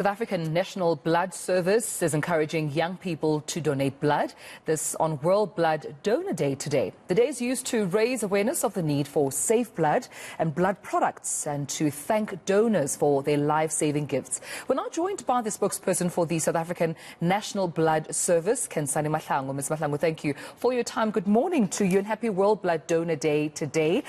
South African National Blood Service is encouraging young people to donate blood. This on World Blood Donor Day today. The day is used to raise awareness of the need for safe blood and blood products and to thank donors for their life-saving gifts. We're now joined by the spokesperson for the South African National Blood Service, Kensani Mahlangu. Ms. Mahlangu, thank you for your time. Good morning to you and happy World Blood Donor Day today.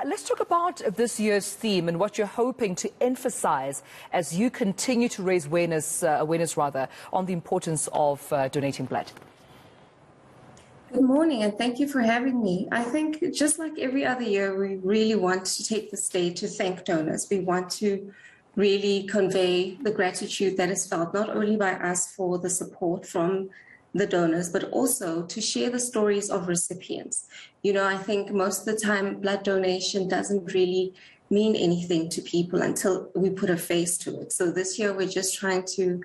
Let's talk about this year's theme and what you're hoping to emphasize as you continue to raise awareness on the importance of donating blood. Good morning and thank you for having me. I think just like every other year, we really want to take this day to thank donors. We want to really convey the gratitude that is felt not only by us for the support from the donors, but also to share the stories of recipients. You know, I think most of the time blood donation doesn't really mean anything to people until we put a face to it. So this year we're just trying to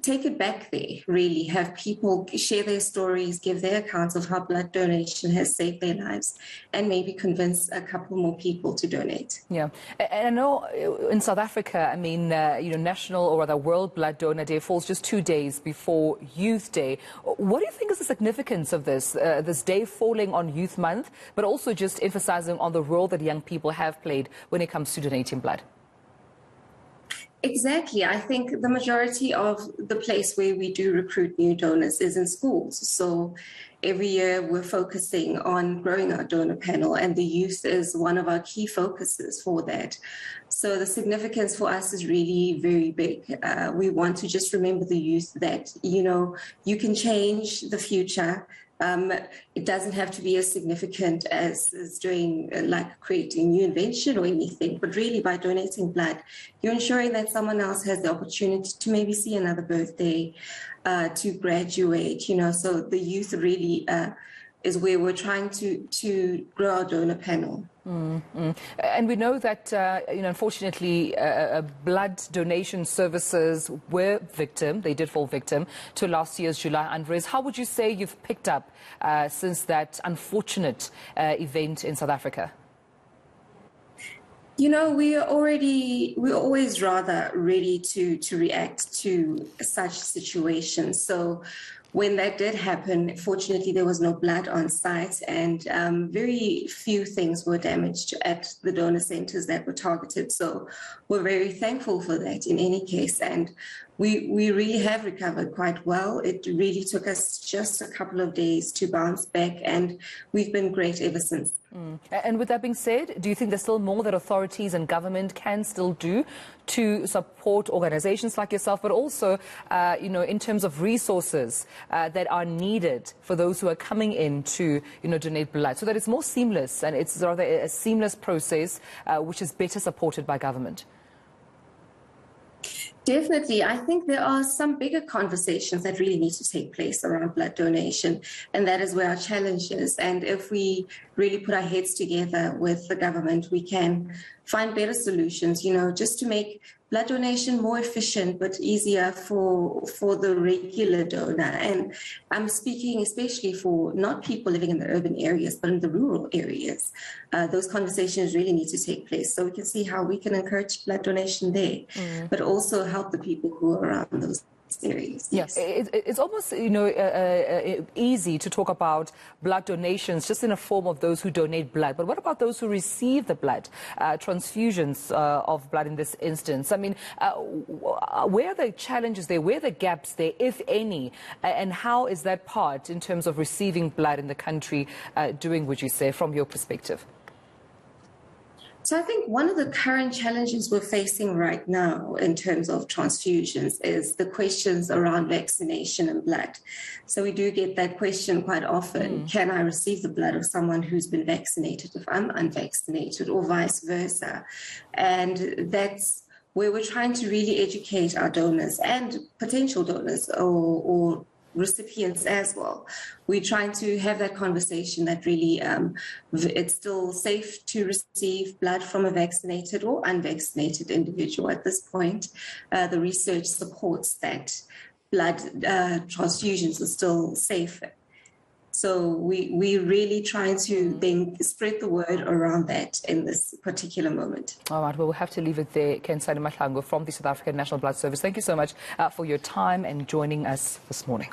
take it back there, really have people share their stories, give their accounts of how blood donation has saved their lives, and maybe convince a couple more people to donate. Yeah, and I know in South Africa, I mean, National or rather World Blood Donor Day falls just 2 days before Youth Day. What do you think is the significance of this day falling on Youth Month, but also just emphasizing on the role that young people have played when it comes to donating blood? Exactly. I think the majority of the place where we do recruit new donors is in schools. So every year we're focusing on growing our donor panel, and the youth is one of our key focuses for that. So the significance for us is really very big. We want to just remember the youth that, you can change the future. It doesn't have to be as significant as doing like creating a new invention or anything, but really by donating blood, you're ensuring that someone else has the opportunity to maybe see another birthday, to graduate, so the youth really is where we're trying to grow our donor panel. And we know that, unfortunately, blood donation services they did fall victim to last year's July unrest. How would you say you've picked up since that unfortunate event in South Africa? We're always rather ready to react to such situations. So when that did happen, fortunately, there was no blood on site, and very few things were damaged at the donor centers that were targeted. So we're very thankful for that in any case. And we really have recovered quite well. It really took us just a couple of days to bounce back, and we've been great ever since. And with that being said, do you think there's still more that authorities and government can still do to support organizations like yourself, but also, in terms of resources that are needed for those who are coming in to, donate blood, so that it's more seamless and it's rather a seamless process which is better supported by government? Definitely. I think there are some bigger conversations that really need to take place around blood donation, and that is where our challenge is. And if we really put our heads together with the government, we can find better solutions, just to make blood donation more efficient but easier for the regular donor. And I'm speaking especially for not people living in the urban areas, but in the rural areas. Those conversations really need to take place so we can see how we can encourage blood donation there, but also help the people who are around those areas. Yes, it's almost easy to talk about blood donations just in a form of those who donate blood, but what about those who receive the blood, transfusions of blood in this instance? I mean, where are the challenges there, where are the gaps there, if any, and how is that part in terms of receiving blood in the country doing, would you say, from your perspective? So I think one of the current challenges we're facing right now in terms of transfusions is the questions around vaccination and blood. So we do get that question quite often. Can I receive the blood of someone who's been vaccinated if I'm unvaccinated, or vice versa? And that's where we're trying to really educate our donors and potential donors or recipients as well. We're trying to have that conversation that really it's still safe to receive blood from a vaccinated or unvaccinated individual at this point. The research supports that blood transfusions are still safe. So we're really trying to then spread the word around that in this particular moment. All right, well, we'll have to leave it there. Kensani Mahlangu from the South African National Blood Service. Thank you so much for your time and joining us this morning.